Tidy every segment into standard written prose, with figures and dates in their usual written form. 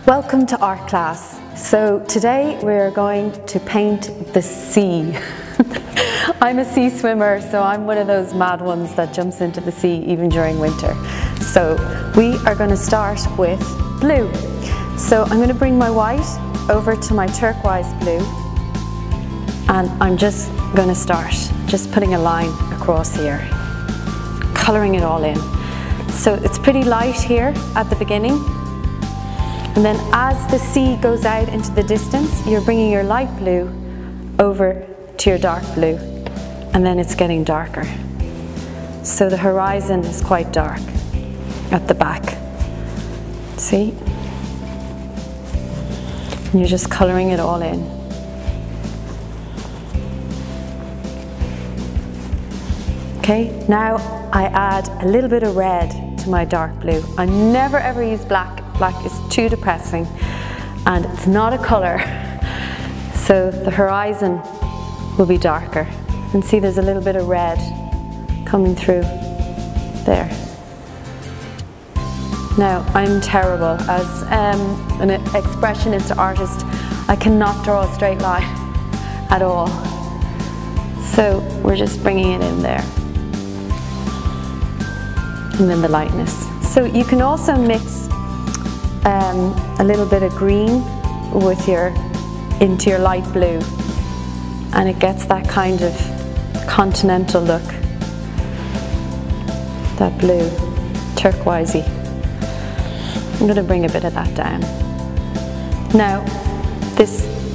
Welcome to art class. So today we're going to paint the sea. I'm a sea swimmer, so I'm one of those mad ones that jumps into the sea even during winter. So we are going to start with blue. So I'm going to bring my white over to my turquoise blue, and I'm just going to start just putting a line across here, colouring it all in. So it's pretty light here at the beginning, and then as the sea goes out into the distance, you're bringing your light blue over to your dark blue, and then it's getting darker. So the horizon is quite dark at the back. See? And you're just colouring it all in. Okay, now I add a little bit of red to my dark blue. I never ever use black. Black is too depressing and it's not a colour. So the horizon will be darker. And see, there's a little bit of red coming through there. Now, I'm terrible as an expressionist artist. I cannot draw a straight line at all. So we're just bringing it in there. And then the lightness. So you can also mix a little bit of green with into your light blue, and it gets that kind of continental look. That blue, turquoisey. I'm going to bring a bit of that down. Now,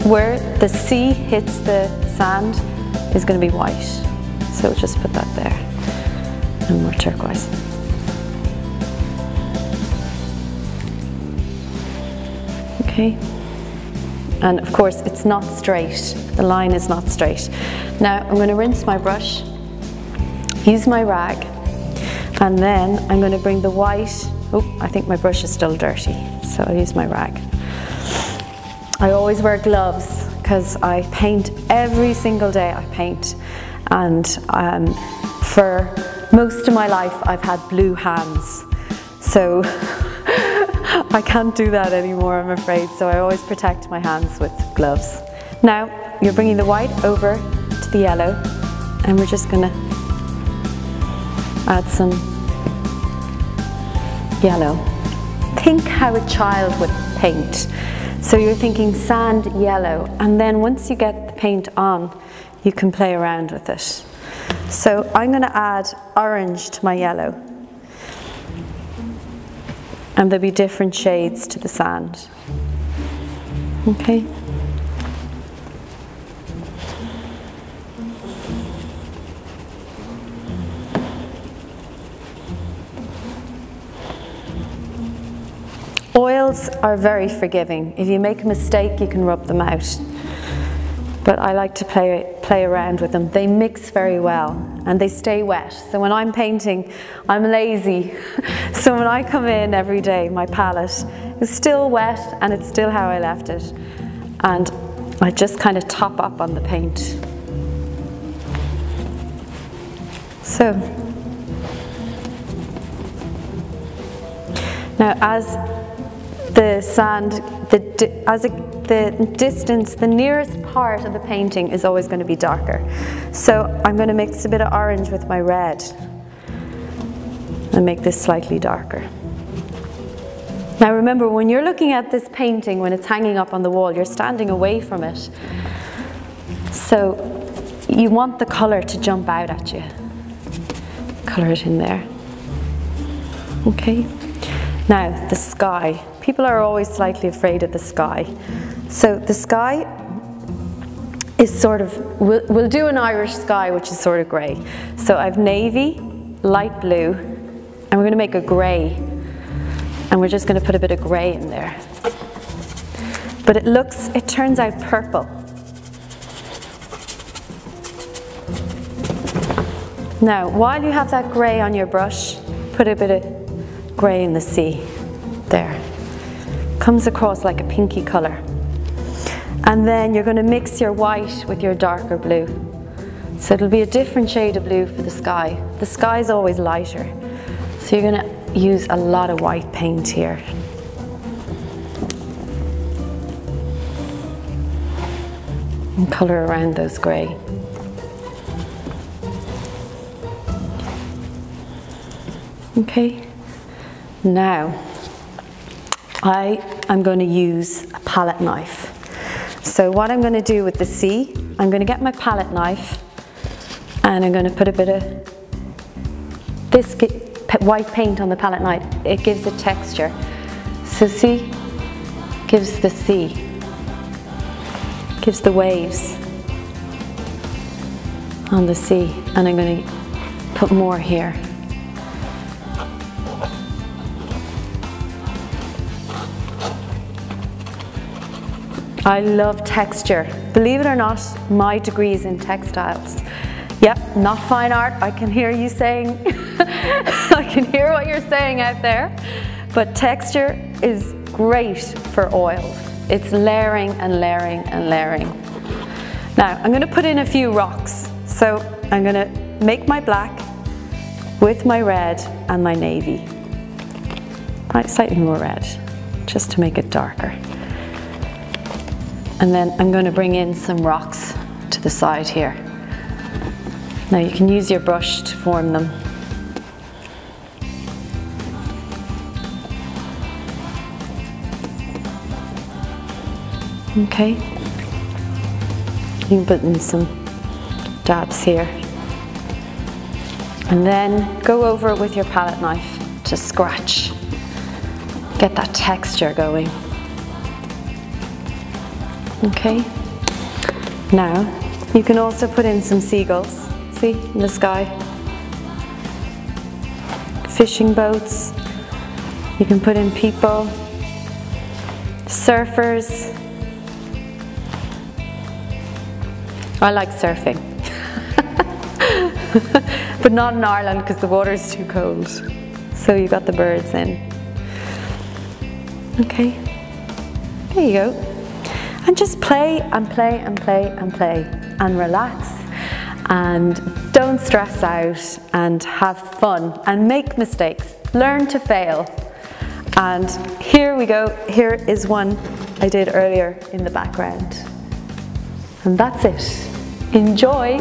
where the sea hits the sand is going to be white. So we'll just put that there, and more turquoise. Okay. And of course, it's not straight. The line is not straight. Now, I'm going to rinse my brush, use my rag, and then I'm going to bring the white. Oh, I think my brush is still dirty, so I'll use my rag. I always wear gloves because I paint every single day. I paint, and for most of my life I've had blue hands, so I can't do that anymore, I'm afraid, so I always protect my hands with gloves. Now you're bringing the white over to the yellow, and we're just going to add some yellow. Think how a child would paint. So you're thinking sand yellow, and then once you get the paint on, you can play around with it. So I'm going to add orange to my yellow, and there'll be different shades to the sand. Okay. Oils are very forgiving. If you make a mistake, you can rub them out. But I like to play around with them. They mix very well and they stay wet. So when I'm painting, I'm lazy. So when I come in every day, my palette is still wet and it's still how I left it. And I just kind of top up on the paint. So now as the sand, the distance, the nearest part of the painting is always going to be darker. So I'm going to mix a bit of orange with my red and make this slightly darker. Now remember, when you're looking at this painting, when it's hanging up on the wall, you're standing away from it. So you want the colour to jump out at you. Colour it in there. Okay. Now the sky. People are always slightly afraid of the sky. So the sky is sort of, we'll do an Irish sky, which is sort of grey. So I've navy, light blue, and we're going to make a grey. And we're just going to put a bit of grey in there. But it turns out purple. Now, while you have that grey on your brush, put a bit of grey in the sea. There. Comes across like a pinky colour. And then you're going to mix your white with your darker blue. So it'll be a different shade of blue for the sky. The sky is always lighter. So you're going to use a lot of white paint here. and colour around those grey. Okay, now I'm going to use a palette knife. So what I'm going to do with the sea, I'm going to get my palette knife and I'm going to put a bit of this white paint on the palette knife. It gives a texture. So see, gives the sea, gives the waves on the sea, and I'm going to put more here. I love texture. Believe it or not, my degree is in textiles. Yep, not fine art. I can hear you saying, I can hear what you're saying out there. But texture is great for oils. It's layering and layering and layering. Now, I'm going to put in a few rocks. So I'm going to make my black with my red and my navy. Slightly more red, just to make it darker. And then I'm going to bring in some rocks to the side here. Now you can use your brush to form them. Okay. You can put in some dabs here. And then go over it with your palette knife to scratch. Get that texture going. Okay, now you can also put in some seagulls, see, in the sky. Fishing boats, you can put in people, surfers. I like surfing, but not in Ireland because the water is too cold. So you got the birds in. Okay, there you go. And just play and play and play and play and relax and don't stress out and have fun and make mistakes. Learn to fail. And here we go. Here is one I did earlier in the background. And that's it. Enjoy.